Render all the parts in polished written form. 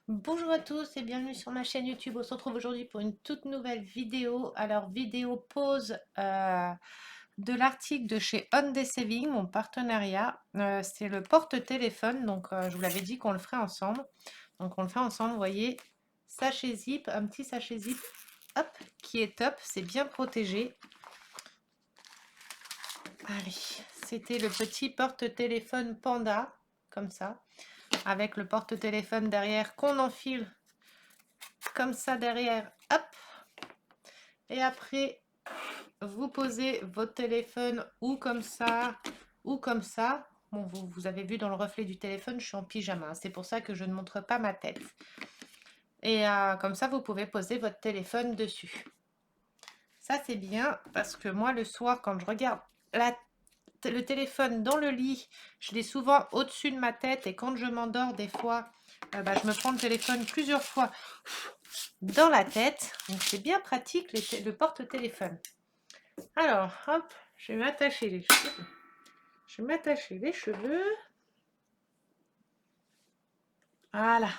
Bonjour à tous et bienvenue sur ma chaîne YouTube. On se retrouve aujourd'hui pour une toute nouvelle vidéo. Alors, vidéo pause de l'article de chez Hyundai Saving, mon partenariat. C'est le porte-téléphone, donc je vous l'avais dit qu'on le ferait ensemble. Donc on le fait ensemble, vous voyez, sachet zip, un petit sachet zip, hop, qui est top, c'est bien protégé. Allez, c'était le petit porte-téléphone Panda, comme ça, avec le porte-téléphone derrière qu'on enfile comme ça derrière, hop. Et après, vous posez votre téléphone ou comme ça, ou comme ça. Bon, vous avez vu dans le reflet du téléphone, je suis en pyjama. C'est pour ça que je ne montre pas ma tête. Et comme ça, vous pouvez poser votre téléphone dessus. Ça, c'est bien parce que moi, le soir, quand je regarde le téléphone dans le lit, je l'ai souvent au-dessus de ma tête. Et quand je m'endors, des fois, je me prends le téléphone plusieurs fois dans la tête. Donc, c'est bien pratique le porte-téléphone. Alors, hop, je vais m'attacher les cheveux. Je vais m'attacher les cheveux. Voilà.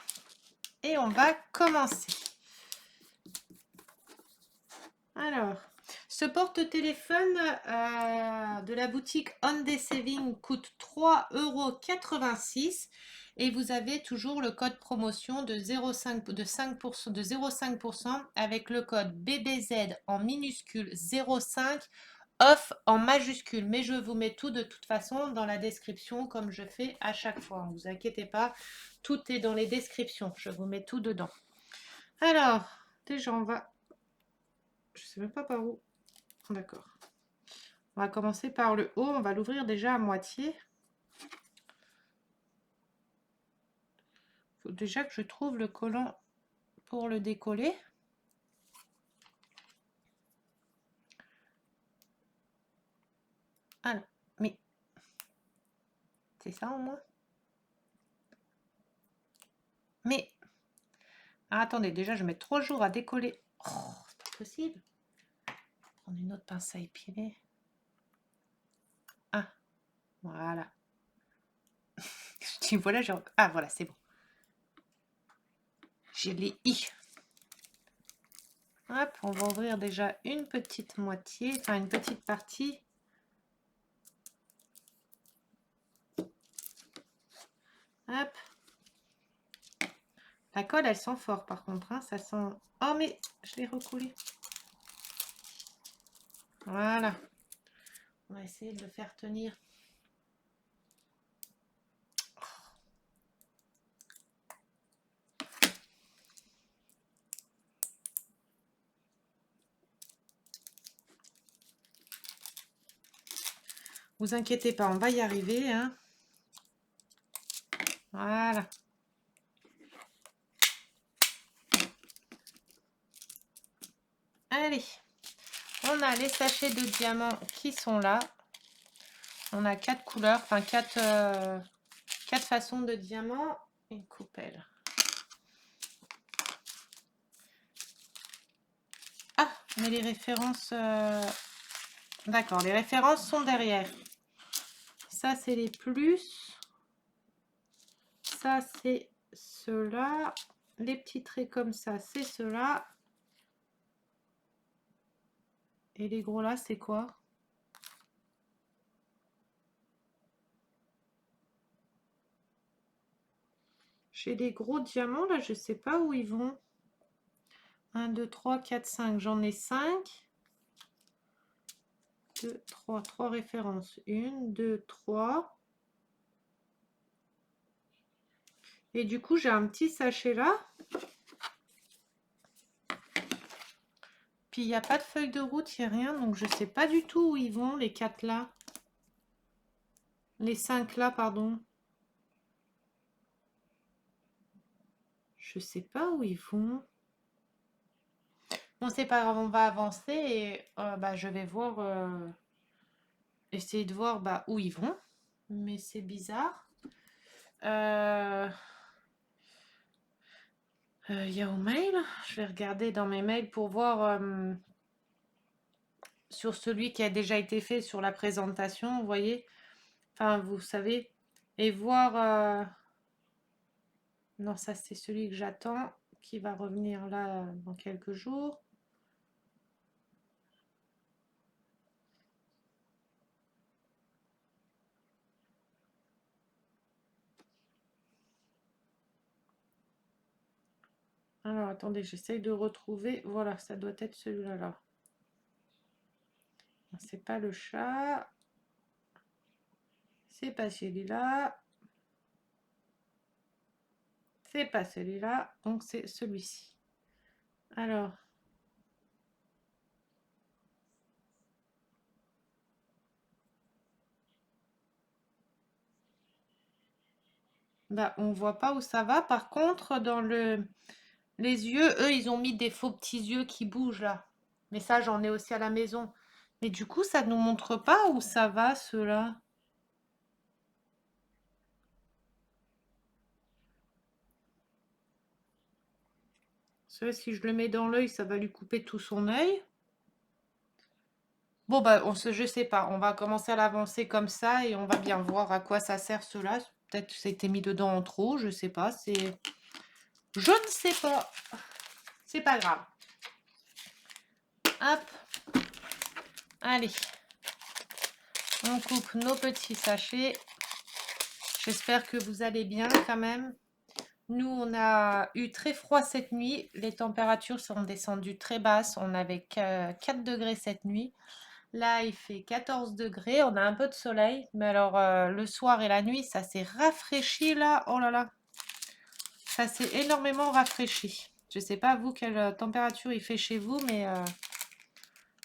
Et on va commencer. Alors, ce porte-téléphone de la boutique Hyundai Saving coûte 3,86 € et vous avez toujours le code promotion de 0,5% avec le code BBZ en minuscule 0,5 off en majuscule, mais je vous mets tout de toute façon dans la description comme je fais à chaque fois. Ne vous inquiétez pas, tout est dans les descriptions. Je vous mets tout dedans. Alors, déjà on va... Je sais même pas par où. D'accord. On va commencer par le haut. On va l'ouvrir déjà à moitié. Il faut déjà que je trouve le collant pour le décoller. Alors, mais... C'est ça au moins? Mais... Ah, attendez, déjà je mets 3 jours à décoller. Oh, c'est pas possible. Prendre une autre pince à épiler. Ah, voilà. Je dis voilà, ah voilà, c'est bon. J'ai les i. Hop, on va ouvrir déjà une petite moitié, enfin une petite partie. Hop. La colle, elle sent fort par contre, hein, ça sent... Oh mais je l'ai recollé. Voilà. On va essayer de le faire tenir. Vous inquiétez pas, on va y arriver, hein. Voilà. Allez, on a les sachets de diamants qui sont là. On a 4 couleurs, enfin 4 façons de diamants. Une coupelle. Ah, mais les références... D'accord, les références sont derrière. Ça, c'est les plus. Ça, c'est ceux-là. Les petits traits comme ça, c'est ceux-là. Et les gros là, c'est quoi? J'ai des gros diamants là, je sais pas où ils vont. 1, 2, 3, 4, 5. J'en ai 5. 2, 3. 3 références. 1, 2, 3. Et du coup, j'ai un petit sachet là. Puis il n'y a pas de feuille de route, il n'y a rien. Donc je sais pas du tout où ils vont, les 4 là. Les 5 là, pardon. Je sais pas où ils vont. Bon, c'est pas grave, on va avancer et je vais voir, essayer de voir où ils vont. Mais c'est bizarre. Yahoo Mail. Je vais regarder dans mes mails pour voir sur celui qui a déjà été fait sur la présentation, vous voyez. Enfin, vous savez. Et voir... Non, ça c'est celui que j'attends, qui va revenir là dans quelques jours. Alors, attendez, j'essaye de retrouver. Voilà, ça doit être celui-là. Là. C'est pas le chat. C'est pas celui-là. C'est pas celui-là. Donc, c'est celui-ci. Alors. Bah, on voit pas où ça va. Par contre, dans les yeux, eux, ils ont mis des faux petits yeux qui bougent là. Mais ça, j'en ai aussi à la maison. Mais du coup, ça nous montre pas où ça va, ceux-là. Si je le mets dans l'œil, ça va lui couper tout son œil. Bon, bah, je sais pas. On va commencer à l'avancer comme ça et on va bien voir à quoi ça sert cela. Peut-être que ça a été mis dedans en trop, je sais pas. Je ne sais pas. C'est pas grave. Hop. Allez. On coupe nos petits sachets. J'espère que vous allez bien quand même. Nous, on a eu très froid cette nuit. Les températures sont descendues très basses. On avait 4 degrés cette nuit. Là, il fait 14 degrés. On a un peu de soleil. Mais alors, le soir et la nuit, ça s'est rafraîchi là. Oh là là. Ça s'est énormément rafraîchi. Je ne sais pas, vous, quelle température il fait chez vous. Mais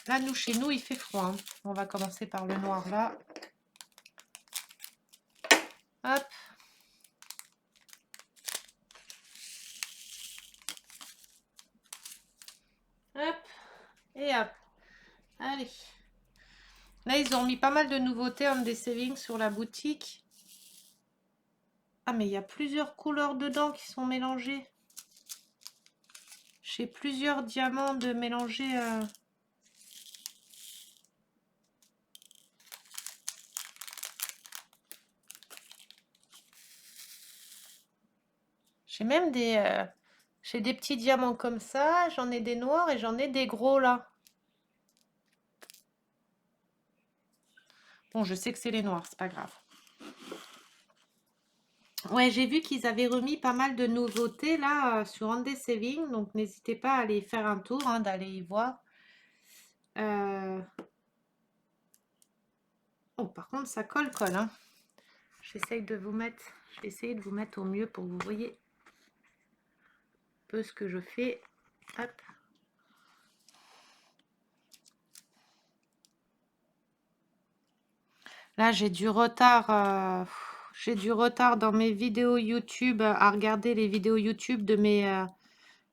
là, chez nous, il fait froid. Hein. On va commencer par le noir là. Hop. Hop. Et hop. Allez. Là, ils ont mis pas mal de nouveautés en des savings sur la boutique. Ah, mais il y a plusieurs couleurs dedans qui sont mélangées. J'ai plusieurs diamants de mélangés. J'ai même j'ai des petits diamants comme ça. J'en ai des noirs et j'en ai des gros là. Bon, je sais que c'est les noirs, c'est pas grave. Ouais, j'ai vu qu'ils avaient remis pas mal de nouveautés là sur Andes Saving, donc n'hésitez pas à aller faire un tour, hein, d'aller y voir. Oh, par contre, ça colle, hein. J'essaye de vous mettre, je vais essayer de vous mettre au mieux pour que vous voyez un peu ce que je fais. Hop. Là, j'ai du retard. J'ai du retard dans mes vidéos YouTube à regarder les vidéos YouTube de mes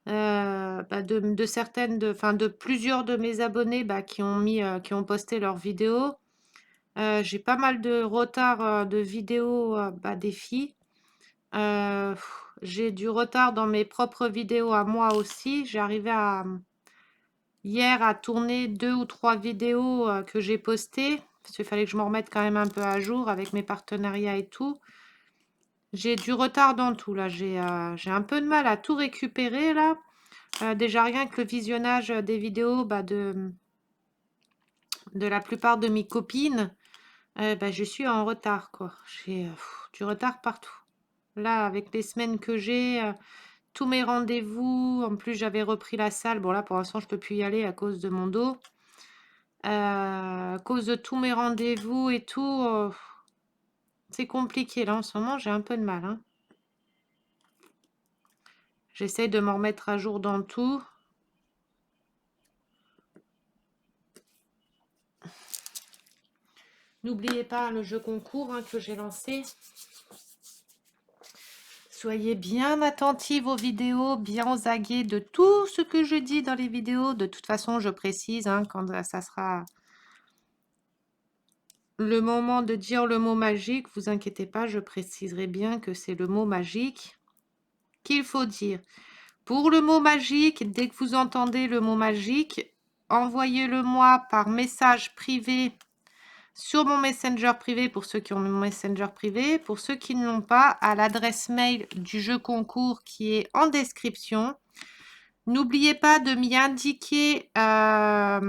de certaines, de plusieurs de mes abonnés qui ont posté leurs vidéos. J'ai pas mal de retard de vidéos des filles. J'ai du retard dans mes propres vidéos à moi aussi. J'ai arrivé hier à tourner 2 ou 3 vidéos que j'ai postées. Parce qu'il fallait que je me remette quand même un peu à jour avec mes partenariats et tout. J'ai du retard dans tout là. J'ai un peu de mal à tout récupérer là. Déjà rien que le visionnage des vidéos de la plupart de mes copines, je suis en retard quoi. J'ai du retard partout. Là, avec les semaines que j'ai, tous mes rendez-vous, en plus j'avais repris la salle. Bon là pour l'instant je peux plus y aller à cause de mon dos. À cause de tous mes rendez-vous et tout, c'est compliqué là en ce moment, j'ai un peu de mal. Hein. J'essaie de m'en remettre à jour dans tout. N'oubliez pas le jeu concours que j'ai lancé. Soyez bien attentifs aux vidéos, bien aux aguets de tout ce que je dis dans les vidéos. De toute façon, je précise quand ça sera le moment de dire le mot magique. Vous inquiétez pas, je préciserai bien que c'est le mot magique qu'il faut dire. Pour le mot magique, dès que vous entendez le mot magique, envoyez-le moi par message privé sur mon Messenger privé pour ceux qui ont mon Messenger privé. Pour ceux qui ne l'ont pas, à l'adresse mail du jeu concours qui est en description. N'oubliez pas de m'y indiquer la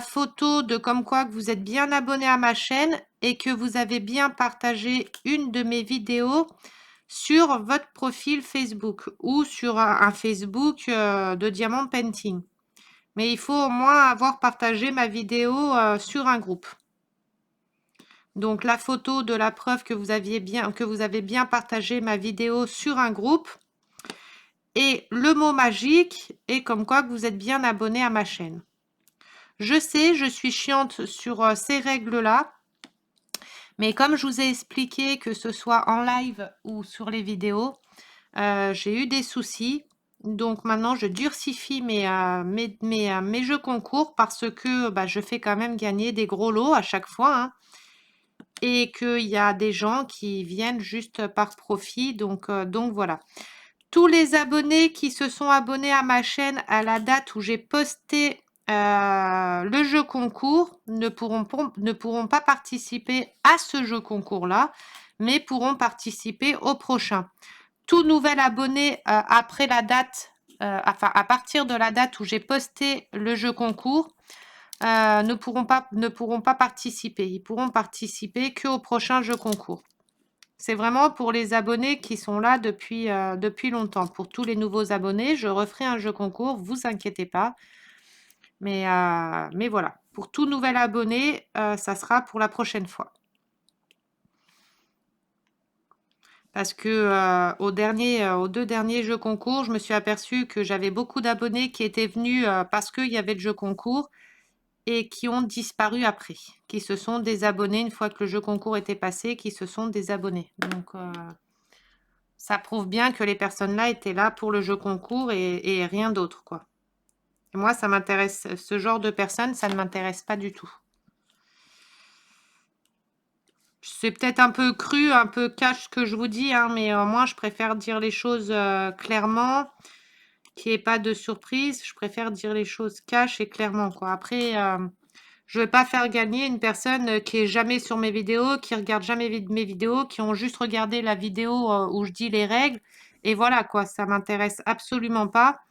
photo de comme quoi que vous êtes bien abonné à ma chaîne et que vous avez bien partagé une de mes vidéos sur votre profil Facebook ou sur un Facebook de Diamond Painting. Mais il faut au moins avoir partagé ma vidéo sur un groupe. Donc la photo de la preuve que vous avez bien partagé ma vidéo sur un groupe. Et le mot magique est comme quoi que vous êtes bien abonné à ma chaîne. Je sais, je suis chiante sur ces règles-là. Mais comme je vous ai expliqué, que ce soit en live ou sur les vidéos, j'ai eu des soucis. Donc maintenant, je durcifie mes jeux concours parce que je fais quand même gagner des gros lots à chaque fois. Hein, et qu'il y a des gens qui viennent juste par profit. Donc voilà. Tous les abonnés qui se sont abonnés à ma chaîne à la date où j'ai posté le jeu concours ne pourront pas participer à ce jeu concours-là, mais pourront participer au prochain. Tout nouvel abonné après la date, à partir de la date où j'ai posté le jeu concours, ne pourront pas participer. Ils pourront participer qu'au prochain jeu concours. C'est vraiment pour les abonnés qui sont là depuis longtemps. Pour tous les nouveaux abonnés, je referai un jeu concours, vous inquiétez pas. Mais voilà, pour tout nouvel abonné, ça sera pour la prochaine fois. Parce que aux 2 derniers jeux concours, je me suis aperçue que j'avais beaucoup d'abonnés qui étaient venus parce qu'il y avait le jeu concours et qui ont disparu après, qui se sont désabonnés une fois que le jeu concours était passé, qui se sont désabonnés. Donc ça prouve bien que les personnes-là étaient là pour le jeu concours et rien d'autre, quoi. Et moi, ça m'intéresse, ce genre de personnes, ça ne m'intéresse pas du tout. C'est peut-être un peu cru, un peu cash ce que je vous dis, hein, mais moi, je préfère dire les choses clairement, qu'il n'y ait pas de surprise. Je préfère dire les choses cash et clairement, quoi. Après, je ne vais pas faire gagner une personne qui est jamais sur mes vidéos, qui regarde jamais mes vidéos, qui ont juste regardé la vidéo où je dis les règles. Et voilà, quoi, ça m'intéresse absolument pas.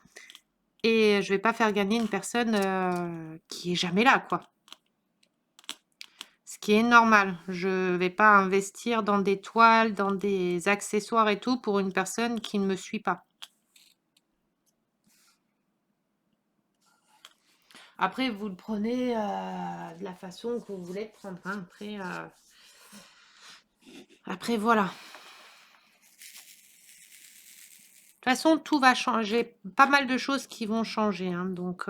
Et je vais pas faire gagner une personne qui est jamais là, quoi. Ce qui est normal. Je vais pas investir dans des toiles, dans des accessoires et tout pour une personne qui ne me suit pas. Après, vous le prenez de la façon que vous voulez le prendre. Hein. Après, voilà. De toute façon, tout va changer. Pas mal de choses qui vont changer. Hein. Donc,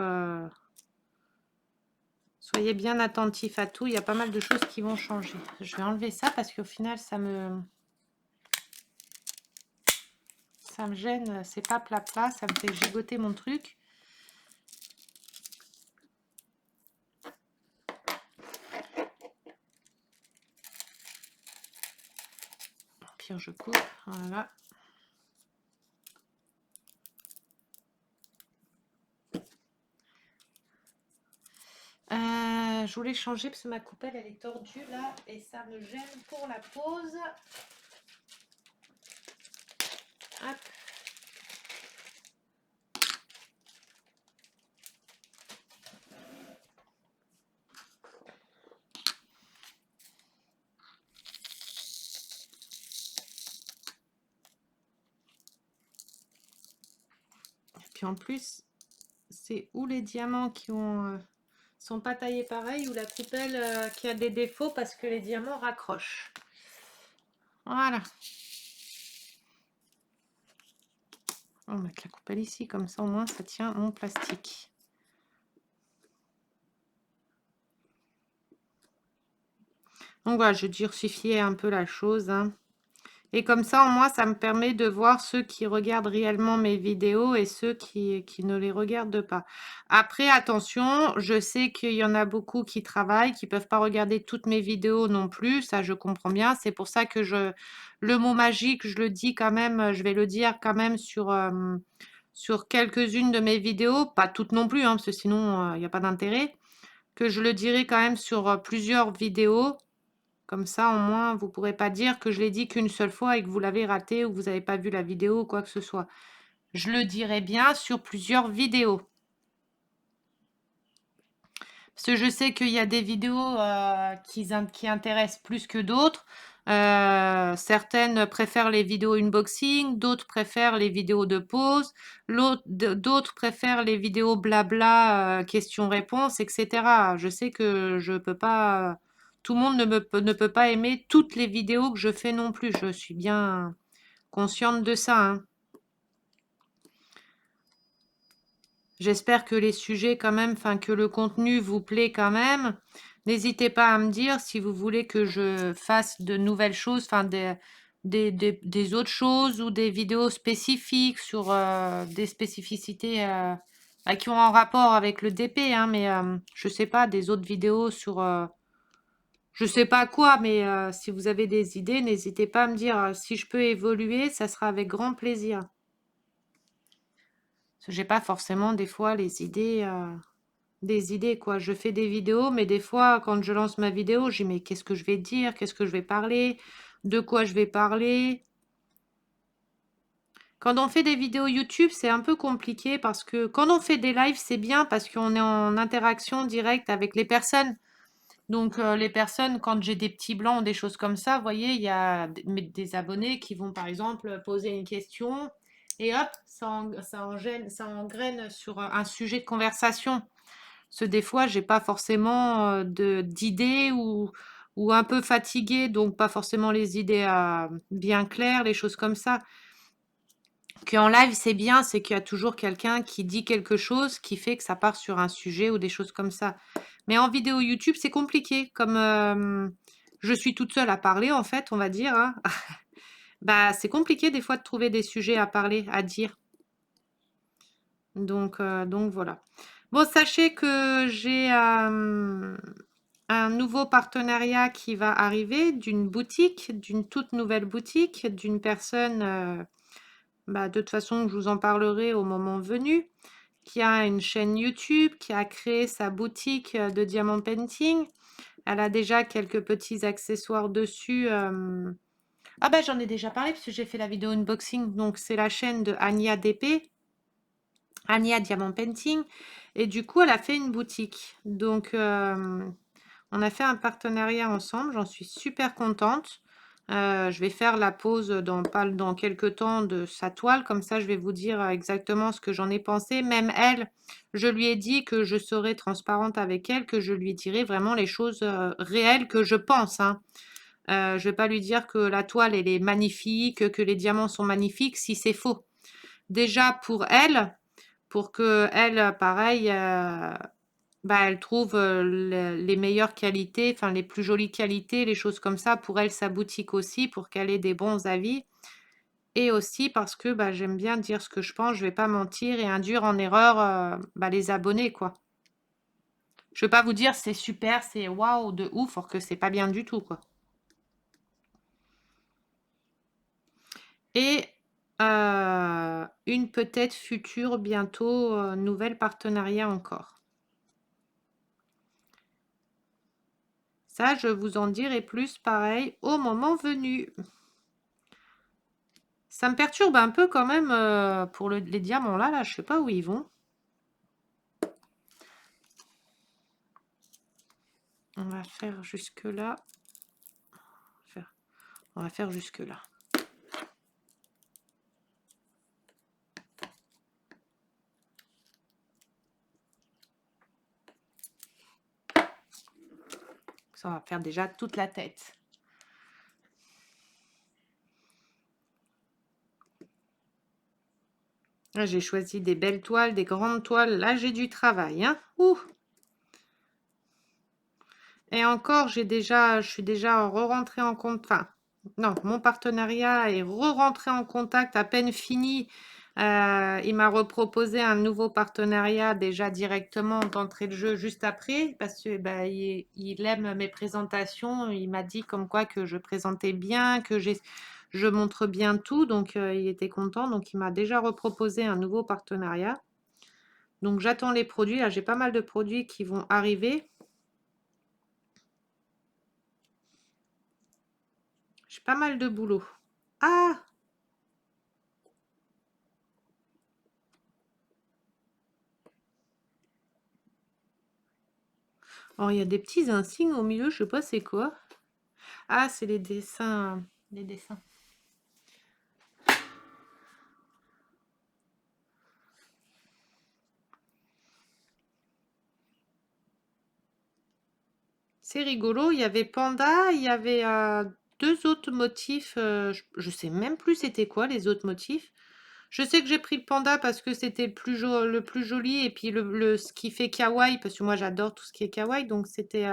soyez bien attentifs à tout. Il y a pas mal de choses qui vont changer. Je vais enlever ça parce qu'au final, ça me gêne. C'est pas plat. Ça me fait gigoter mon truc. Au pire, je coupe. Voilà. Je voulais changer parce que ma coupelle elle est tordue là et ça me gêne pour la pause. Hop. Et puis en plus, c'est ou les diamants qui sont pas taillés pareil ou la coupelle qui a des défauts parce que les diamants raccrochent. Voilà. On va mettre la coupelle ici, comme ça au moins ça tient mon plastique. Donc voilà, je diversifie un peu la chose. Hein. Et comme ça, au moins, ça me permet de voir ceux qui regardent réellement mes vidéos et ceux qui ne les regardent pas. Après, attention, je sais qu'il y en a beaucoup qui travaillent, qui ne peuvent pas regarder toutes mes vidéos non plus. Ça, je comprends bien. C'est pour ça que le mot magique, je le dis quand même, je vais le dire quand même sur quelques-unes de mes vidéos. Pas toutes non plus, hein, parce que sinon, il n'y a pas d'intérêt. que je le dirai quand même sur plusieurs vidéos. Comme ça, au moins, vous ne pourrez pas dire que je l'ai dit qu'une seule fois et que vous l'avez raté ou que vous n'avez pas vu la vidéo ou quoi que ce soit. Je le dirai bien sur plusieurs vidéos. Parce que je sais qu'il y a des vidéos qui intéressent plus que d'autres. Certaines préfèrent les vidéos unboxing, d'autres préfèrent les vidéos de pause, d'autres préfèrent les vidéos blabla, questions-réponses, etc. Je sais que je peux pas, tout le monde ne peut pas aimer toutes les vidéos que je fais non plus. Je suis bien consciente de ça, hein. J'espère que les sujets quand même, enfin que le contenu vous plaît quand même. N'hésitez pas à me dire si vous voulez que je fasse de nouvelles choses, enfin des autres choses ou des vidéos spécifiques sur des spécificités qui ont un rapport avec le DP, hein, mais je sais pas, des autres vidéos sur je sais pas quoi, mais si vous avez des idées, n'hésitez pas à me dire. Si je peux évoluer, ça sera avec grand plaisir. Parce que j'ai pas forcément des fois les idées. Des idées, quoi. Je fais des vidéos, mais des fois, quand je lance ma vidéo, je dis, mais qu'est-ce que je vais dire? Qu'est-ce que je vais parler? De quoi je vais parler? Quand on fait des vidéos YouTube, c'est un peu compliqué parce que quand on fait des lives, c'est bien parce qu'on est en interaction directe avec les personnes. Donc, les personnes, quand j'ai des petits blancs ou des choses comme ça, vous voyez, il y a des abonnés qui vont, par exemple, poser une question et hop, ça engraine sur un sujet de conversation. Parce que des fois, j'ai pas forcément d'idées ou un peu fatiguée, donc pas forcément les idées bien claires, les choses comme ça. Qu'en live, c'est bien, c'est qu'il y a toujours quelqu'un qui dit quelque chose qui fait que ça part sur un sujet ou des choses comme ça. Mais en vidéo YouTube, c'est compliqué. Comme je suis toute seule à parler, en fait, on va dire, hein, bah, c'est compliqué des fois de trouver des sujets à parler, à dire. Donc voilà. Bon, sachez que j'ai un nouveau partenariat qui va arriver d'une boutique, d'une toute nouvelle boutique, d'une personne, de toute façon, je vous en parlerai au moment venu, qui a une chaîne YouTube, qui a créé sa boutique de diamant painting. Elle a déjà quelques petits accessoires dessus. Ah ben j'en ai déjà parlé parce que j'ai fait la vidéo unboxing. Donc c'est la chaîne de Ania DP. Ania Diamant Painting. Et du coup, elle a fait une boutique. Donc, on a fait un partenariat ensemble. J'en suis super contente. Je vais faire la pause dans quelques temps de sa toile. Comme ça, je vais vous dire exactement ce que j'en ai pensé. Même elle, je lui ai dit que je serais transparente avec elle, que je lui dirais vraiment les choses réelles que je pense, hein. Je ne vais pas lui dire que la toile, elle est magnifique, que les diamants sont magnifiques, si c'est faux. Déjà, pour que elle, pareil, elle trouve les meilleures qualités, enfin les plus jolies qualités, les choses comme ça, pour elle, sa boutique aussi, pour qu'elle ait des bons avis. Et aussi parce que j'aime bien dire ce que je pense, je vais pas mentir et induire en erreur les abonnés, quoi. Je vais pas vous dire c'est super, c'est waouh, de ouf, or que c'est pas bien du tout, quoi. Et une peut-être future, bientôt, nouvelle partenariat encore. Ça, je vous en dirai plus pareil au moment venu. Ça me perturbe un peu quand même pour les diamants là, je sais pas où ils vont. On va faire jusque là. On va faire jusque là. Ça va faire déjà toute la tête. Là, j'ai choisi des belles toiles, des grandes toiles. Là, j'ai du travail, hein. Ouh. Et encore, je suis déjà re-rentrée en contact. Enfin, non, mon partenariat est re-rentré en contact à peine fini. Il m'a reproposé un nouveau partenariat déjà directement d'entrée de jeu juste après parce que il aime mes présentations. Il m'a dit comme quoi que je présentais bien, que je montre bien tout. Donc, il était content. Donc, il m'a déjà reproposé un nouveau partenariat. Donc, j'attends les produits. Là, j'ai pas mal de produits qui vont arriver. J'ai pas mal de boulot. Ah! Oh, il y a des petits insignes au milieu, je sais pas c'est quoi. Ah, c'est les dessins. Les dessins. C'est rigolo, il y avait panda, il y avait deux autres motifs. Je sais même plus c'était quoi les autres motifs. Je sais que j'ai pris le panda parce que c'était le plus joli et puis ce qui fait kawaii, parce que moi j'adore tout ce qui est kawaii, donc c'était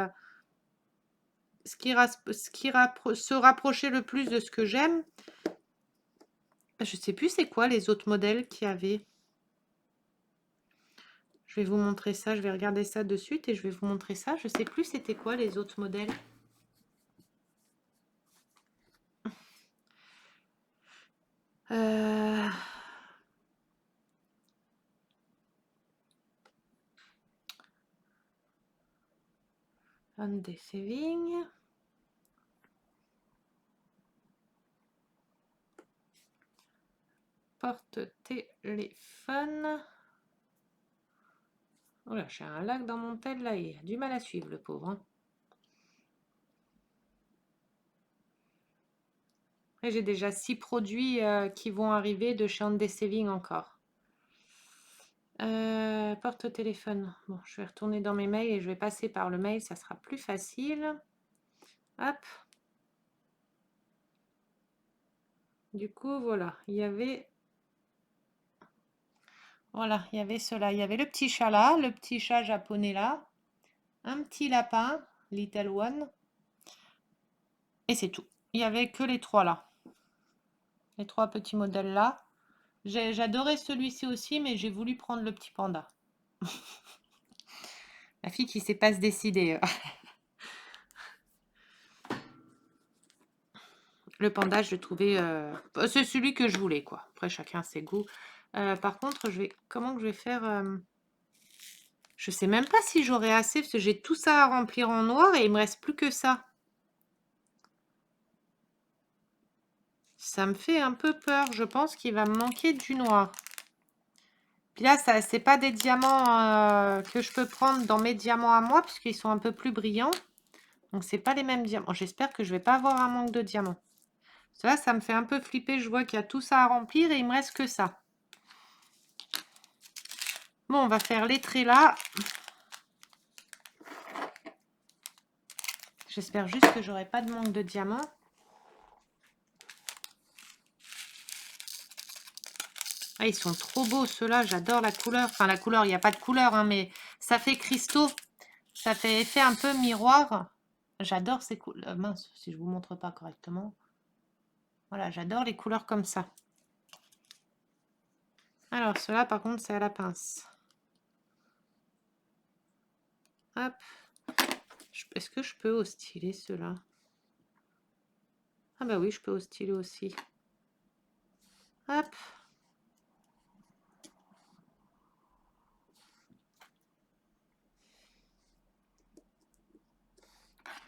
se rapprochait le plus de ce que j'aime. Je sais plus c'est quoi les autres modèles qu'il y avait. Je vais vous montrer ça, je vais regarder ça de suite et je vais vous montrer ça. Je sais plus c'était quoi les autres modèles. Des savings. Porte-téléphone. Oh là, j'ai un lac dans mon tel là, il a du mal à suivre le pauvre. Hein. Et j'ai déjà 6 produits qui vont arriver de chez Andes Saving encore. Porte-téléphone. Bon, je vais retourner dans mes mails et je vais passer par le mail, ça sera plus facile. Hop. Du coup, voilà, il y avait... Voilà, il y avait cela. Il y avait le petit chat là, le petit chat japonais là, un petit lapin, Little One, et c'est tout. Il n'y avait que les trois là. Les trois petits modèles là. J'adorais celui-ci aussi, mais j'ai voulu prendre le petit panda. La fille qui sait pas se décider. Le panda, je le trouvais... c'est celui que je voulais, quoi. Après, chacun ses goûts. Par contre, comment que je vais faire Je sais même pas si j'aurai assez, parce que j'ai tout ça à remplir en noir et il me reste plus que ça. Ça me fait un peu peur. Je pense qu'il va me manquer du noir. Puis là, c'est pas des diamants que je peux prendre dans mes diamants à moi, puisqu'ils sont un peu plus brillants. Donc, c'est pas les mêmes diamants. J'espère que je vais pas avoir un manque de diamants. Là, ça me fait un peu flipper. Je vois qu'il y a tout ça à remplir et il me reste que ça. Bon, on va faire les traits là. J'espère juste que j'aurai pas de manque de diamants. Ah, ils sont trop beaux ceux-là. J'adore la couleur. Enfin, la couleur, il n'y a pas de couleur, hein, mais ça fait cristaux. Ça fait effet un peu miroir. J'adore ces couleurs. Mince, si je vous montre pas correctement. Voilà, j'adore les couleurs comme ça. Alors, ceux-là, par contre, c'est à la pince. Hop. Est-ce que je peux au stylet, ceux-là? Ah bah oui, je peux au stylet aussi. Hop.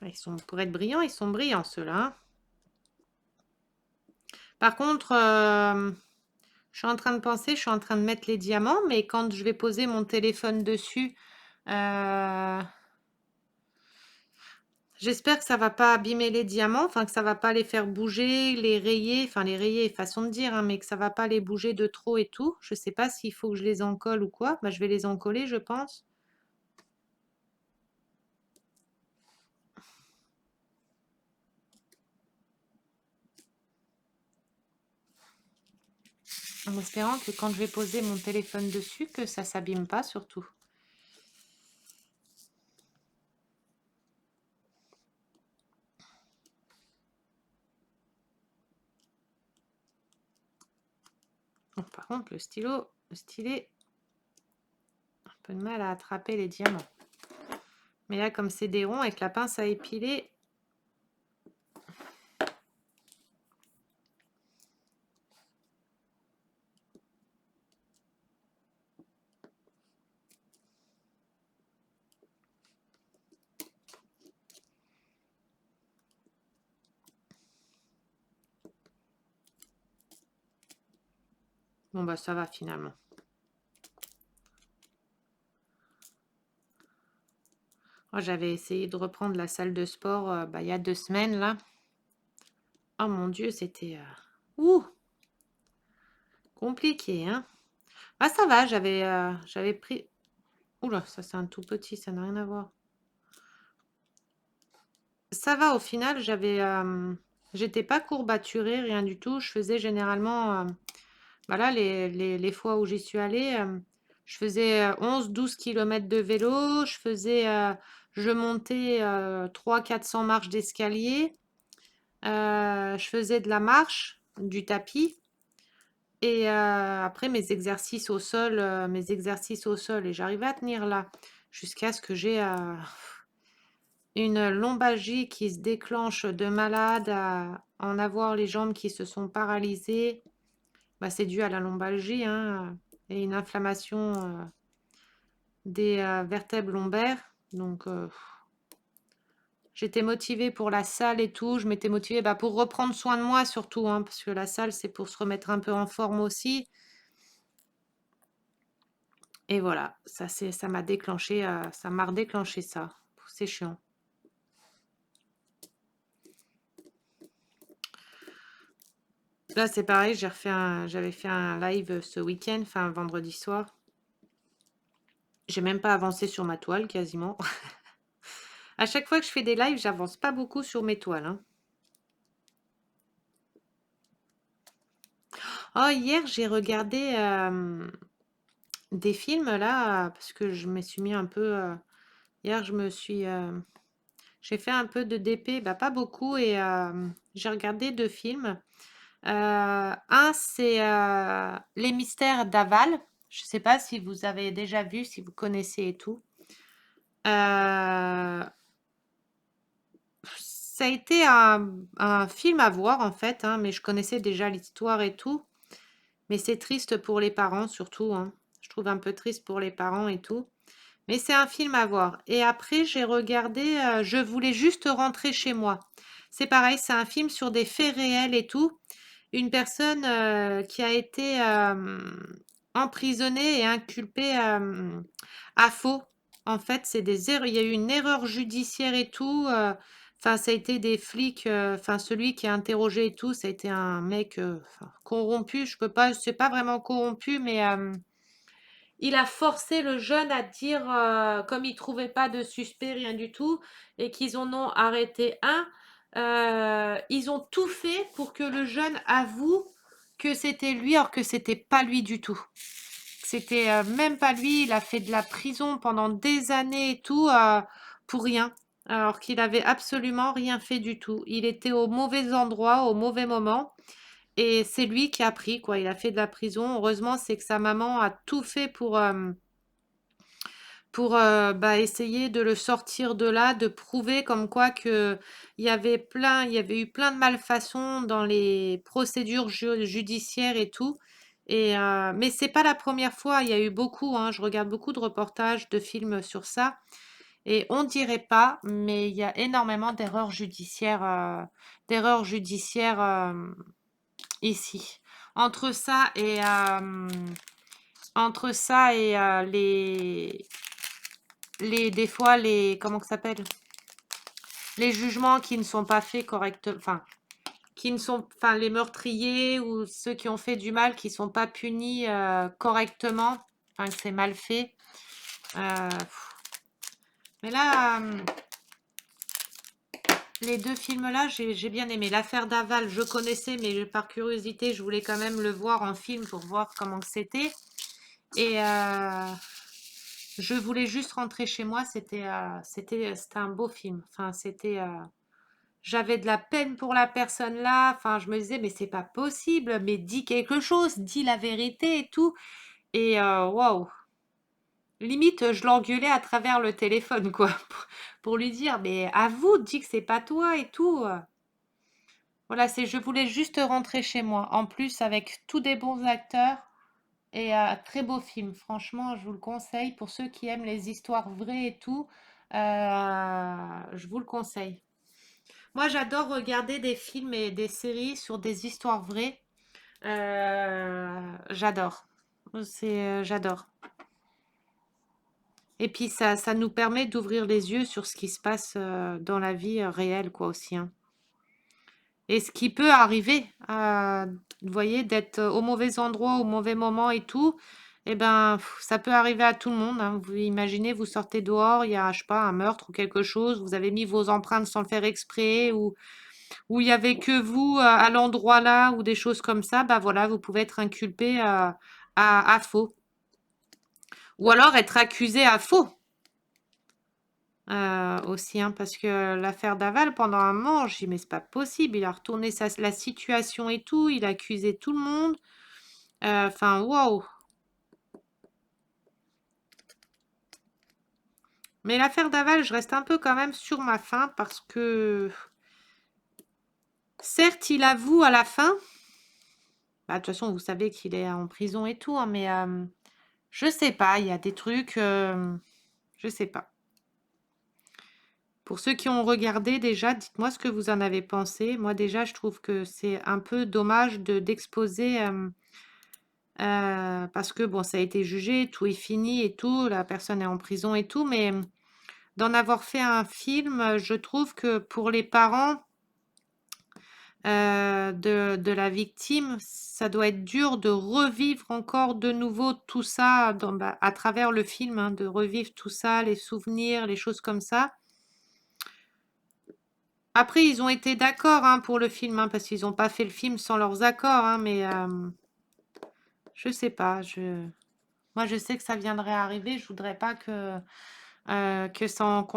Ils sont, pour être brillants, ils sont brillants, ceux-là. Hein. Par contre, je suis en train de penser, je suis en train de mettre les diamants, mais quand je vais poser mon téléphone dessus, j'espère que ça va pas abîmer les diamants, enfin que ça va pas les faire bouger, les rayer, enfin les rayer, façon de dire, hein, mais que ça va pas les bouger de trop et tout. Je sais pas s'il faut que je les encolle ou quoi. Bah, je vais les encoller, je pense. En espérant que quand je vais poser mon téléphone dessus, que ça s'abîme pas surtout. Bon, par contre, le stylet, un peu de mal à attraper les diamants. Mais là, comme c'est des ronds avec la pince à épiler, Bon, bah ça va finalement. Moi, j'avais essayé de reprendre la salle de sport bah, il y a 2 semaines là. Oh mon Dieu, c'était compliqué, hein. Ah, ça va, j'avais pris. Oula, ça c'est un tout petit, ça n'a rien à voir. Ça va, au final, j'étais pas courbaturée, rien du tout. Je faisais généralement, voilà, les fois où j'y suis allée, je faisais 11-12 km de vélo, je montais 300-400 marches d'escalier, je faisais de la marche, du tapis, et après mes exercices au sol, et j'arrivais à tenir là, jusqu'à ce que j'ai une lombalgie qui se déclenche de malade, à en avoir les jambes qui se sont paralysées. Bah, c'est dû à la lombalgie, hein, et une inflammation des vertèbres lombaires. Donc, j'étais motivée pour la salle et tout. Je m'étais motivée bah, pour reprendre soin de moi surtout, hein, parce que la salle, c'est pour se remettre un peu en forme aussi. Et voilà, ça m'a déclenché, ça m'a redéclenché ça. C'est chiant. Là, c'est pareil, j'avais fait un live ce week-end, enfin vendredi soir. J'ai même pas avancé sur ma toile quasiment. À chaque fois que je fais des lives, j'avance pas beaucoup sur mes toiles, hein. Oh, hier, j'ai regardé des films là, parce que je me suis mis un peu. Hier, j'ai fait un peu de DP, bah pas beaucoup, et j'ai regardé 2 films. Un, c'est Les Mystères d'Aval. Je sais pas si vous avez déjà vu, si vous connaissez et tout. Euh, Ça a été un film à voir en fait, hein, mais je connaissais déjà l'histoire et tout. Mais c'est triste pour les parents surtout, hein. Je trouve un peu triste pour les parents et tout. Mais c'est un film à voir. Et après, j'ai regardé Je voulais juste rentrer chez moi. C'est pareil, c'est un film sur des faits réels et tout. Une personne qui a été emprisonnée et inculpée à faux. En fait, il y a eu une erreur judiciaire et tout. Enfin, ça a été des flics. Enfin, celui qui a interrogé et tout, ça a été un mec enfin, corrompu. Je peux pas, c'est pas vraiment corrompu, mais il a forcé le jeune à dire, comme il trouvait pas de suspect, rien du tout, et qu'ils en ont arrêté un, ils ont tout fait pour que le jeune avoue que c'était lui, alors que c'était pas lui du tout. C'était même pas lui, il a fait de la prison pendant des années et tout, pour rien, alors qu'il avait absolument rien fait du tout. Il était au mauvais endroit, au mauvais moment. Et c'est lui qui a pris, quoi. Il a fait de la prison. Heureusement, c'est que sa maman a tout fait pour bah, essayer de le sortir de là, de prouver comme quoi que il y avait eu plein de malfaçons dans les procédures judiciaires et tout. Et mais c'est pas la première fois. Il y a eu beaucoup, hein. Je regarde beaucoup de reportages, de films sur ça. Et on dirait pas, mais il y a énormément d'erreurs judiciaires ici. Entre ça et des fois comment que ça s'appelle? Les jugements qui ne sont pas faits correctement, enfin enfin les meurtriers ou ceux qui ont fait du mal qui sont pas punis correctement, enfin que c'est mal fait. Mais là, les 2 films là, j'ai bien aimé. L'affaire d'Aval, je connaissais, mais par curiosité, je voulais quand même le voir en film pour voir comment que c'était. Et je voulais juste rentrer chez moi. C'était un beau film. Enfin, j'avais de la peine pour la personne là. Enfin, je me disais, mais c'est pas possible. Mais dis quelque chose, dis la vérité et tout. Et waouh, limite, je l'engueulais à travers le téléphone, quoi, pour lui dire, mais avoue, dis que c'est pas toi et tout. Voilà, je voulais juste rentrer chez moi. En plus, avec tous des bons acteurs. Et très beau film, franchement, je vous le conseille. Pour ceux qui aiment les histoires vraies et tout, je vous le conseille. Moi, j'adore regarder des films et des séries sur des histoires vraies. J'adore. J'adore. Et puis ça nous permet d'ouvrir les yeux sur ce qui se passe dans la vie réelle, quoi, aussi, hein. Et ce qui peut arriver, vous voyez, d'être au mauvais endroit, au mauvais moment et tout, eh ben, ça peut arriver à tout le monde, hein. Vous imaginez, vous sortez dehors, il y a, je sais pas, un meurtre ou quelque chose, vous avez mis vos empreintes sans le faire exprès, ou il y avait que vous à l'endroit là, ou des choses comme ça, bah voilà, vous pouvez être inculpé à faux. Ou alors être accusé à faux. Aussi, hein, parce que l'affaire Daval, pendant un moment, j'ai dit, mais c'est pas possible, il a retourné la situation et tout, il a accusé tout le monde. Enfin, waouh. Mais l'affaire Daval, je reste un peu quand même sur ma faim parce que, certes, il avoue à la fin. Bah, de toute façon, vous savez qu'il est en prison et tout, hein, mais je sais pas, il y a des trucs, je sais pas. Pour ceux qui ont regardé déjà, dites-moi ce que vous en avez pensé. Moi déjà, je trouve que c'est un peu dommage d'exposer, parce que bon, ça a été jugé, tout est fini et tout, la personne est en prison et tout, mais d'en avoir fait un film, je trouve que pour les parents de la victime, ça doit être dur de revivre encore de nouveau tout ça à travers le film, hein, de revivre tout ça, les souvenirs, les choses comme ça. Après, ils ont été d'accord, hein, pour le film, hein, parce qu'ils n'ont pas fait le film sans leurs accords, hein, mais je sais pas. Moi, je sais que ça viendrait arriver. Je voudrais pas qu'on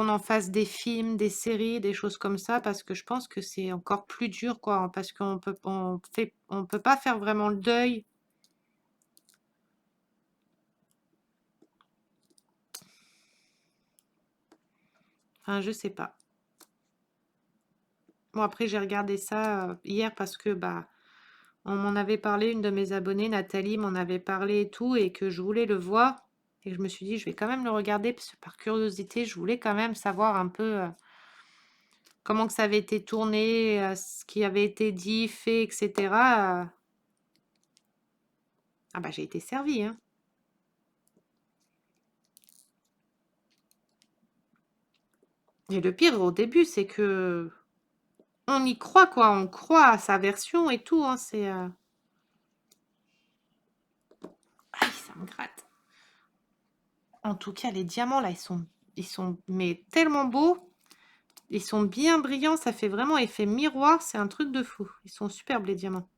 en fasse des films, des séries, des choses comme ça, parce que je pense que c'est encore plus dur, quoi, parce on peut pas faire vraiment le deuil. Enfin, je sais pas. Bon, après, j'ai regardé ça hier parce que bah on m'en avait parlé, une de mes abonnées, Nathalie, m'en avait parlé et tout, et que je voulais le voir. Et je me suis dit, je vais quand même le regarder, parce que par curiosité, je voulais quand même savoir un peu comment que ça avait été tourné, ce qui avait été dit, fait, etc. Ah bah j'ai été servie, hein. Et le pire au début, c'est que on y croit, quoi. On croit à sa version et tout, hein. Aïe, ça me gratte. En tout cas, les diamants, là, ils sont mais tellement beaux. Ils sont bien brillants, ça fait vraiment effet miroir, c'est un truc de fou. Ils sont superbes, les diamants.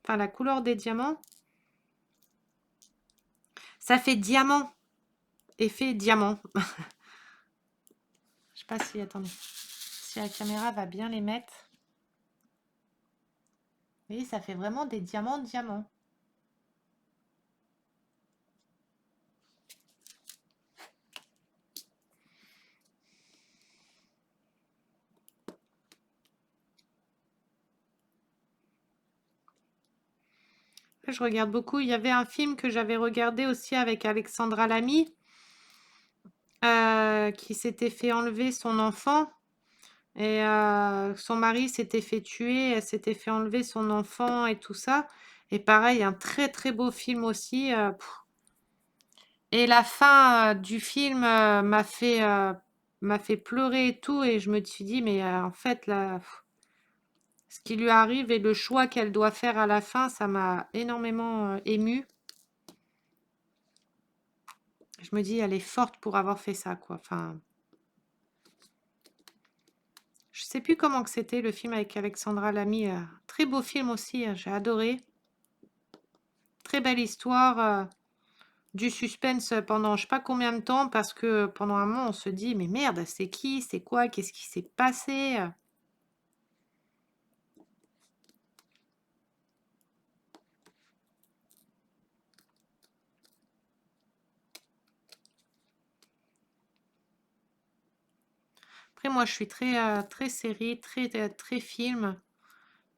Enfin, la couleur des diamants, ça fait diamant, effet diamant. Je sais pas si, attendez, si la caméra va bien les mettre. Vous voyez, ça fait vraiment des diamants. Je regarde beaucoup. Il y avait un film que j'avais regardé aussi avec Alexandra Lamy, qui s'était fait enlever son enfant. Et son mari s'était fait tuer, elle s'était fait enlever son enfant et tout ça. Et pareil, un très très beau film aussi. Et la fin du film m'a fait pleurer et tout. Et je me suis dit, mais en fait, là, ce qui lui arrive et le choix qu'elle doit faire à la fin, ça m'a énormément émue. Je me dis, elle est forte pour avoir fait ça, quoi. Enfin, je sais plus comment que c'était le film avec Alexandra Lamy. Très beau film aussi, j'ai adoré. Très belle histoire. Du suspense pendant je sais pas combien de temps, parce que pendant un moment, on se dit, mais merde, c'est qui? C'est quoi? Qu'est-ce qui s'est passé? Après, moi, je suis très série, très film.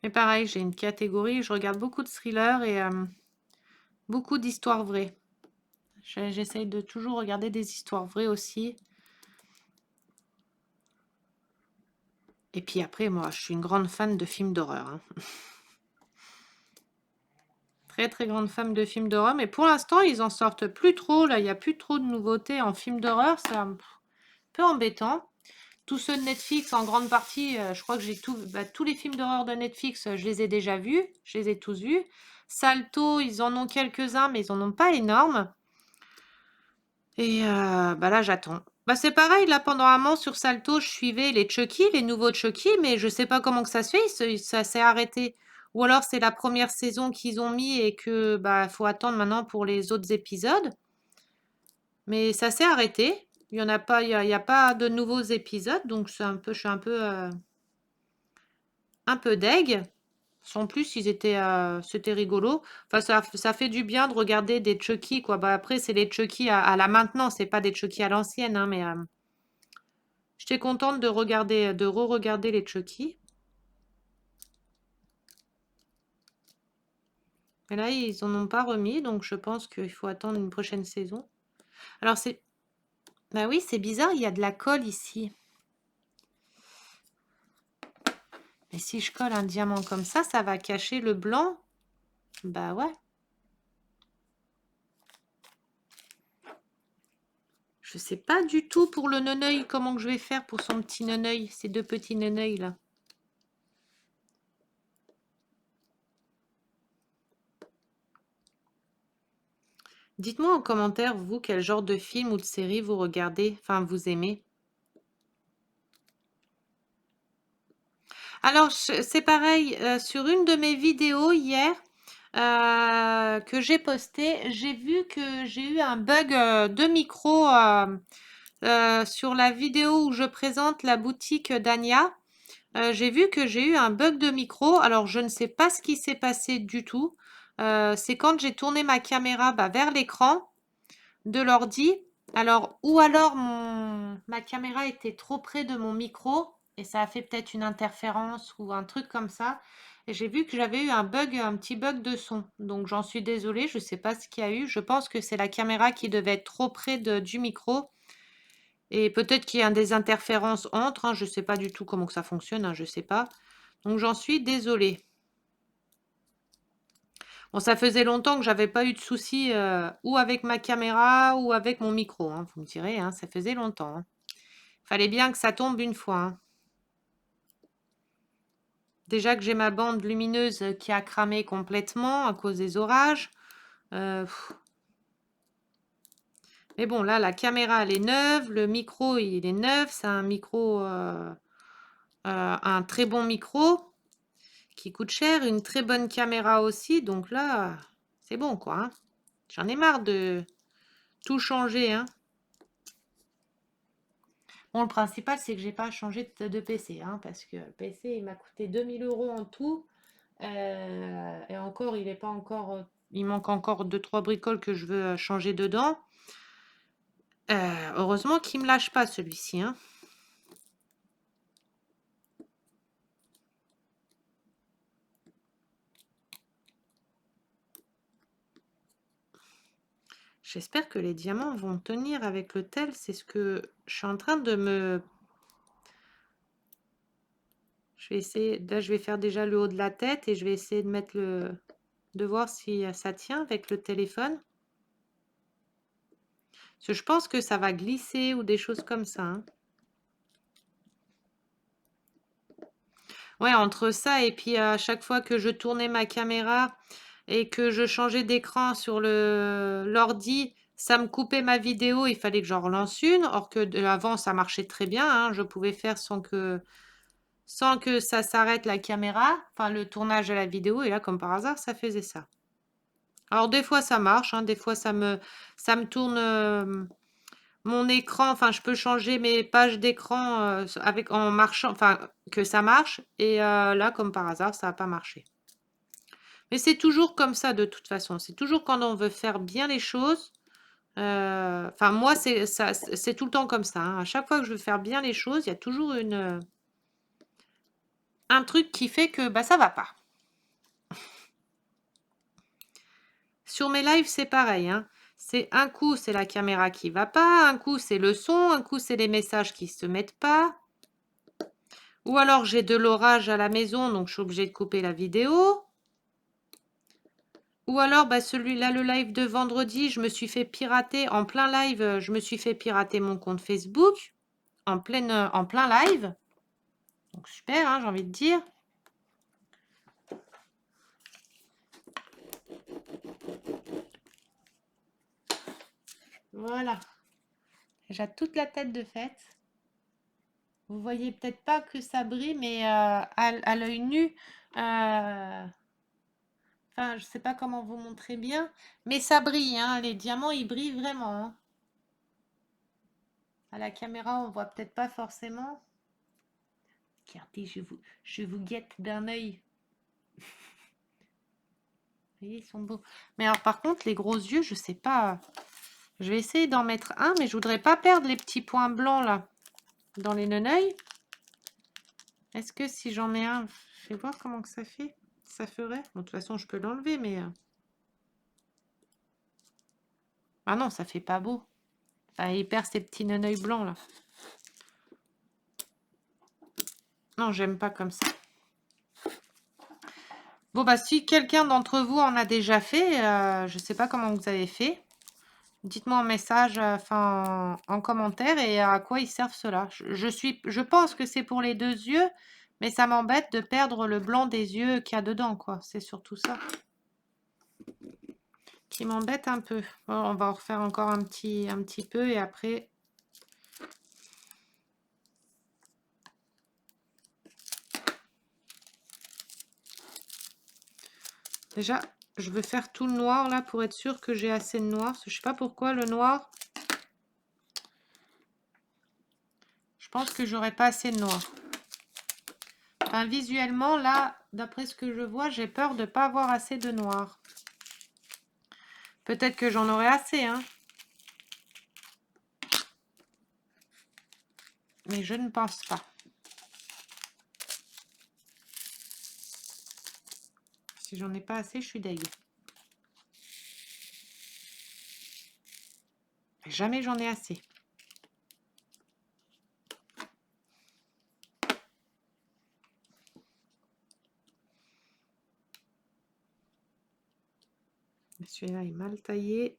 Mais pareil, j'ai une catégorie, je regarde beaucoup de thrillers et beaucoup d'histoires vraies. J'essaye de toujours regarder des histoires vraies aussi. Et puis après, moi, je suis une grande fan de films d'horreur, hein. très très grande fan de films d'horreur, mais pour l'instant, ils en sortent plus trop. Là, il n'y a plus trop de nouveautés en films d'horreur. C'est un peu embêtant. Tous ceux de Netflix, en grande partie, je crois que j'ai tous les films d'horreur de Netflix, je les ai déjà vus. Je les ai tous vus. Salto, ils en ont quelques-uns, mais ils en ont pas énormes. Et là, j'attends. C'est pareil, là, pendant un moment, sur Salto, je suivais les Chucky, les nouveaux Chucky, mais je sais pas comment que ça se fait, ça s'est arrêté. Ou alors, c'est la première saison qu'ils ont mis et que faut attendre maintenant pour les autres épisodes. Mais ça s'est arrêté. Il y en a pas, il y a pas de nouveaux épisodes, donc je suis un peu deg. En plus, c'était rigolo. Enfin, ça fait du bien de regarder des Chucky, quoi. Après, c'est les Chucky à la maintenant, c'est pas des Chucky à l'ancienne, hein, mais j'étais contente de re-regarder les Chucky. Mais là, ils en ont pas remis, donc je pense qu'il faut attendre une prochaine saison. Alors, bah oui, c'est bizarre, il y a de la colle ici. Mais si je colle un diamant comme ça va cacher le blanc. Bah ouais. Je sais pas du tout pour le neneuil comment que je vais faire pour son petit neneuil, ces deux petits neneuils là. Dites-moi en commentaire, vous, quel genre de film ou de série vous regardez, enfin vous aimez. Alors, c'est pareil, sur une de mes vidéos hier que j'ai postée, j'ai vu que j'ai eu un bug de micro sur la vidéo où je présente la boutique d'Ania. J'ai vu que j'ai eu un bug de micro. Alors, je ne sais pas ce qui s'est passé du tout. C'est quand j'ai tourné ma caméra vers l'écran de l'ordi. Alors, ou alors ma caméra était trop près de mon micro et ça a fait peut-être une interférence ou un truc comme ça. Et j'ai vu que j'avais eu un petit bug de son. Donc, j'en suis désolée, je ne sais pas ce qu'il y a eu. Je pense que c'est la caméra qui devait être trop près du micro. Et peut-être qu'il y a des interférences entre, hein, je ne sais pas du tout comment que ça fonctionne, hein, je ne sais pas. Donc j'en suis désolée. Bon, ça faisait longtemps que j'avais pas eu de soucis ou avec ma caméra ou avec mon micro, hein, vous me direz, hein, ça faisait longtemps. Hein. Fallait bien que ça tombe une fois. Hein. Déjà que j'ai ma bande lumineuse qui a cramé complètement à cause des orages. Mais bon, là, la caméra, elle est neuve. Le micro, il est neuf. C'est un micro, un très bon micro qui coûte cher. Une très bonne caméra aussi. Donc là, c'est bon, quoi. Hein. J'en ai marre de tout changer. Hein. Bon, le principal, c'est que j'ai pas changé de PC. Hein, parce que le PC, il m'a coûté 2000 € en tout. Et encore, il est pas encore... il manque encore 2-3 bricoles que je veux changer dedans. Heureusement qu'il me lâche pas celui-ci. Hein. J'espère que les diamants vont tenir avec le tel. C'est ce que je suis en train de me... Je vais essayer... Là, je vais faire déjà le haut de la tête et je vais essayer de mettre de voir si ça tient avec le téléphone. Parce que je pense que ça va glisser ou des choses comme ça. Hein. Ouais, entre ça et puis à chaque fois que je tournais ma caméra et que je changeais d'écran sur l'ordi, ça me coupait ma vidéo, il fallait que j'en relance une. Or que avant, ça marchait très bien. Hein, je pouvais faire sans que ça s'arrête la caméra, enfin le tournage de la vidéo. Et là, comme par hasard, ça faisait ça. Alors des fois, ça marche. Hein, des fois, ça me tourne... mon écran, enfin je peux changer mes pages d'écran en marchant, enfin que ça marche. Et là, comme par hasard, ça n'a pas marché. Mais c'est toujours comme ça de toute façon. C'est toujours quand on veut faire bien les choses. Enfin moi, c'est tout le temps comme ça. Hein. À chaque fois que je veux faire bien les choses, il y a toujours un truc qui fait que ça va pas. Sur mes lives, c'est pareil. Hein. C'est un coup, c'est la caméra qui va pas. Un coup, c'est le son. Un coup, c'est les messages qui se mettent pas. Ou alors j'ai de l'orage à la maison, donc je suis obligée de couper la vidéo. Ou alors, bah, celui-là, le live de vendredi, je me suis fait pirater en plein live. Je me suis fait pirater mon compte Facebook en plein live. Donc super, hein, j'ai envie de dire. Voilà. J'ai toute la tête de fête. Vous voyez peut-être pas que ça brille, mais à l'œil nu, enfin, je sais pas comment vous montrer bien, mais ça brille, hein. Les diamants, ils brillent vraiment, hein. À la caméra, on voit peut-être pas forcément. Regardez, je vous guette d'un œil. Vous voyez, ils sont beaux. Mais alors, par contre, les gros yeux, je sais pas. Je vais essayer d'en mettre un, mais je voudrais pas perdre les petits points blancs là dans les neneuils. Est-ce que si j'en mets un, je vais voir comment que ça fait. Ça ferait. Bon, de toute façon, je peux l'enlever, mais ah non, ça fait pas beau. Enfin, il perd ses petits neneuils blancs là. Non, j'aime pas comme ça. Bon, bah, si quelqu'un d'entre vous en a déjà fait, je sais pas comment vous avez fait. Dites-moi en message, enfin en commentaire, et à quoi ils servent ceux-là. Je pense que c'est pour les 2 yeux, mais ça m'embête de perdre le blanc des yeux qu'il y a dedans, quoi. C'est surtout ça qui m'embête un peu. Bon, on va en refaire encore un petit peu et après. Déjà, je veux faire tout le noir là pour être sûr que j'ai assez de noir. Parce que je sais pas pourquoi le noir. Je pense que j'aurais pas assez de noir. Enfin, visuellement, là, d'après ce que je vois, j'ai peur de pas avoir assez de noir. Peut-être que j'en aurai assez, hein. Mais je ne pense pas. Si j'en ai pas assez, je suis deg. Jamais j'en ai assez. Celui-là est mal taillé.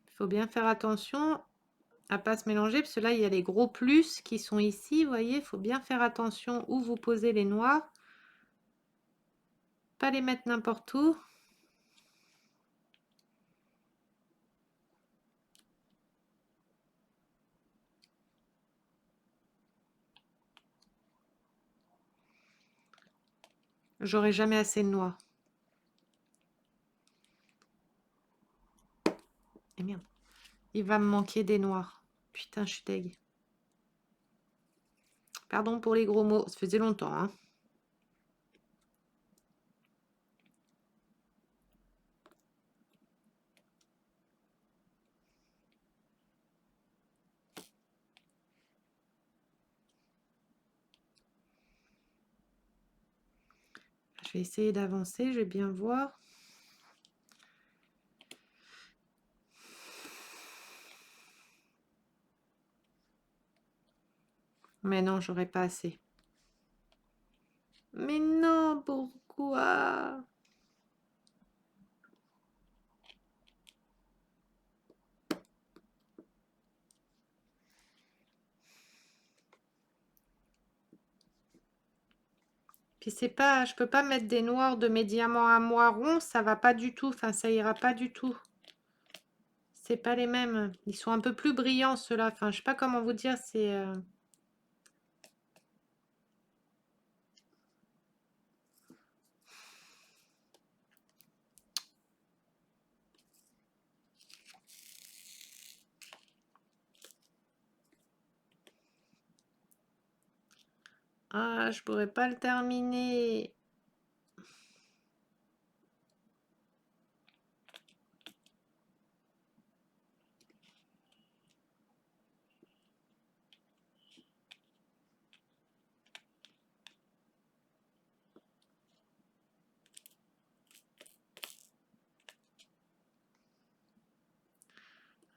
Il faut bien faire attention à pas se mélanger, parce que là, il y a les gros plus qui sont ici, vous voyez. Il faut bien faire attention où vous posez les noirs. Pas les mettre n'importe où. J'aurai jamais assez de noir. Et merde. Il va me manquer des noirs. Putain, je suis deg. Pardon pour les gros mots. Ça faisait longtemps, hein. Je vais essayer d'avancer, je vais bien voir. Mais non, j'aurais pas assez. Mais non, pourquoi? Puis c'est pas, je peux pas mettre des noirs de mes diamants à moi ronds, ça va pas du tout, enfin ça ira pas du tout. C'est pas les mêmes, ils sont un peu plus brillants ceux-là, enfin je sais pas comment vous dire, c'est... Ah, je pourrais pas le terminer.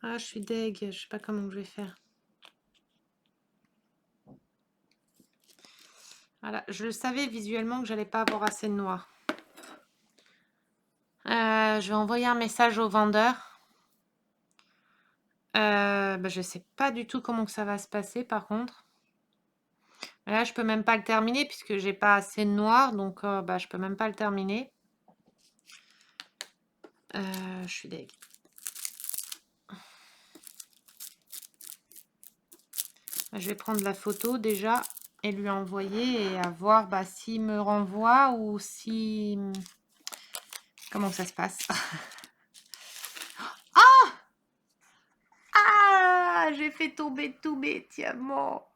Ah, je suis deg, je sais pas comment je vais faire. Voilà, je le savais visuellement que j'allais pas avoir assez de noir. Je vais envoyer un message au vendeur. Je sais pas du tout comment que ça va se passer par contre. Là, je peux même pas le terminer puisque j'ai pas assez de noir, donc je peux même pas le terminer. Je suis deg. Je vais prendre la photo déjà et lui envoyer et à voir s'il me renvoie ou si... Comment ça se passe? Ah, j'ai fait tomber tous mes diamants.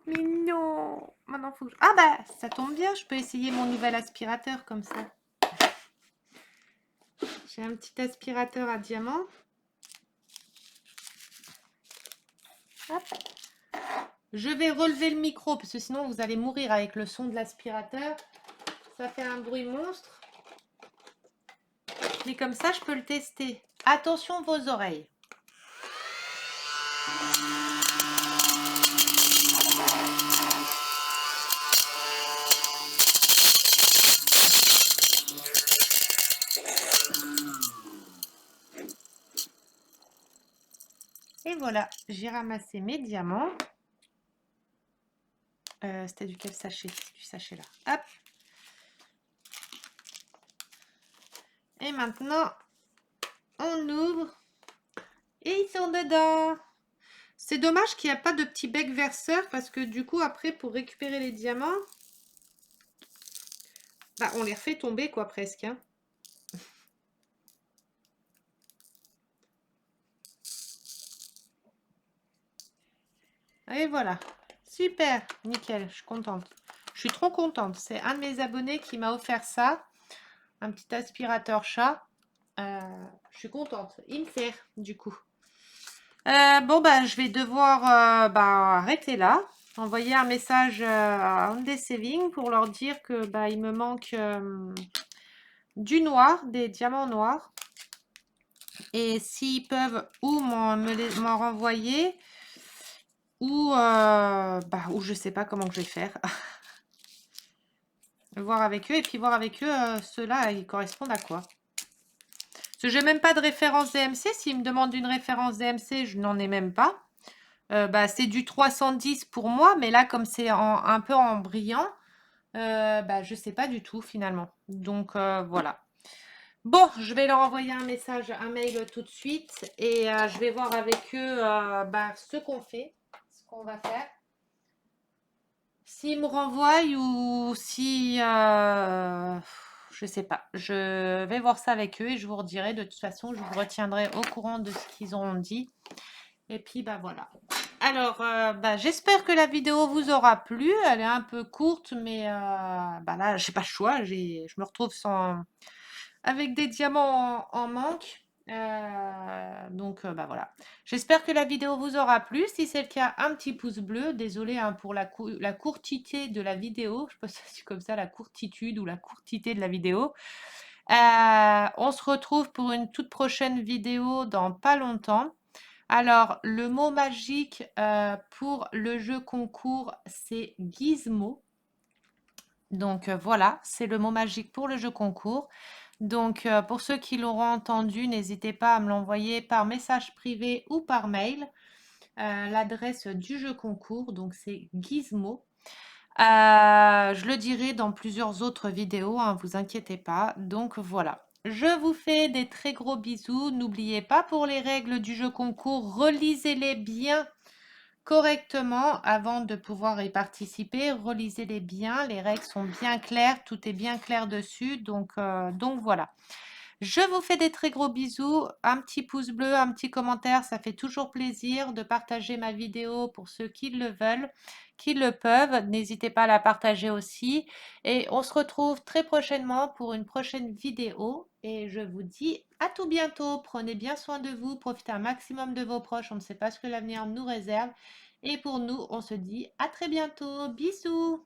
Mais non. Maintenant, faut que Ah ça tombe bien, je peux essayer mon nouvel aspirateur comme ça. J'ai un petit aspirateur à diamants. Hop. Je vais relever le micro parce que sinon vous allez mourir avec le son de l'aspirateur. Ça fait un bruit monstre. Mais comme ça, je peux le tester. Attention vos oreilles. Et voilà, j'ai ramassé mes diamants. C'était duquel sachet? Du sachet là. Hop. Et maintenant, on ouvre. Et ils sont dedans. C'est dommage qu'il n'y a pas de petit bec verseur parce que du coup, après, pour récupérer les diamants, on les refait tomber quoi presque. Hein. Et voilà. Super, nickel, je suis contente. Je suis trop contente. C'est un de mes abonnés qui m'a offert ça. Un petit aspirateur chat. Je suis contente. Il me sert du coup. Je vais devoir arrêter là. Envoyer un message à Hyundai Saving pour leur dire que il me manque du noir, des diamants noirs. Et s'ils peuvent ou m'en renvoyer ou je sais pas comment que je vais faire. Voir avec eux et puis voir avec eux ceux-là ils correspondent à quoi. Parce que j'ai même pas de référence DMC. S'ils me demandent une référence DMC, je n'en ai même pas. C'est du 310 pour moi, mais là comme c'est un peu en brillant, je sais pas du tout finalement. Donc voilà. Bon, je vais leur envoyer un message, un mail tout de suite et je vais voir avec eux ce qu'on fait, ce qu'on va faire. S'ils me renvoient ou si... je sais pas. Je vais voir ça avec eux et je vous redirai. De toute façon, je vous retiendrai au courant de ce qu'ils auront dit. Et puis, voilà. Alors, j'espère que la vidéo vous aura plu. Elle est un peu courte, mais là, j'ai pas le choix. Je me retrouve avec des diamants en manque. Donc, voilà. J'espère que la vidéo vous aura plu. Si c'est le cas, un petit pouce bleu. Désolée hein, pour la courtité de la vidéo. Je sais pas si c'est comme ça, la courtitude ou la courtité de la vidéo. On se retrouve pour une toute prochaine vidéo dans pas longtemps. Alors, le mot magique pour le jeu concours, c'est Gizmo. Donc, voilà, c'est le mot magique pour le jeu concours. Donc, pour ceux qui l'auront entendu, n'hésitez pas à me l'envoyer par message privé ou par mail. L'adresse du jeu concours, donc c'est Gizmo. Je le dirai dans plusieurs autres vidéos, hein, vous inquiétez pas. Donc voilà. Je vous fais des très gros bisous. N'oubliez pas pour les règles du jeu concours, relisez-les bien correctement avant de pouvoir y participer. Relisez-les bien, les règles sont bien claires, tout est bien clair dessus. Donc voilà. Je vous fais des très gros bisous, un petit pouce bleu, un petit commentaire, ça fait toujours plaisir de partager ma vidéo pour ceux qui le veulent, qui le peuvent. N'hésitez pas à la partager aussi. Et on se retrouve très prochainement pour une prochaine vidéo. Et je vous dis à tout bientôt. Prenez bien soin de vous, profitez un maximum de vos proches. On ne sait pas ce que l'avenir nous réserve. Et pour nous, on se dit à très bientôt. Bisous.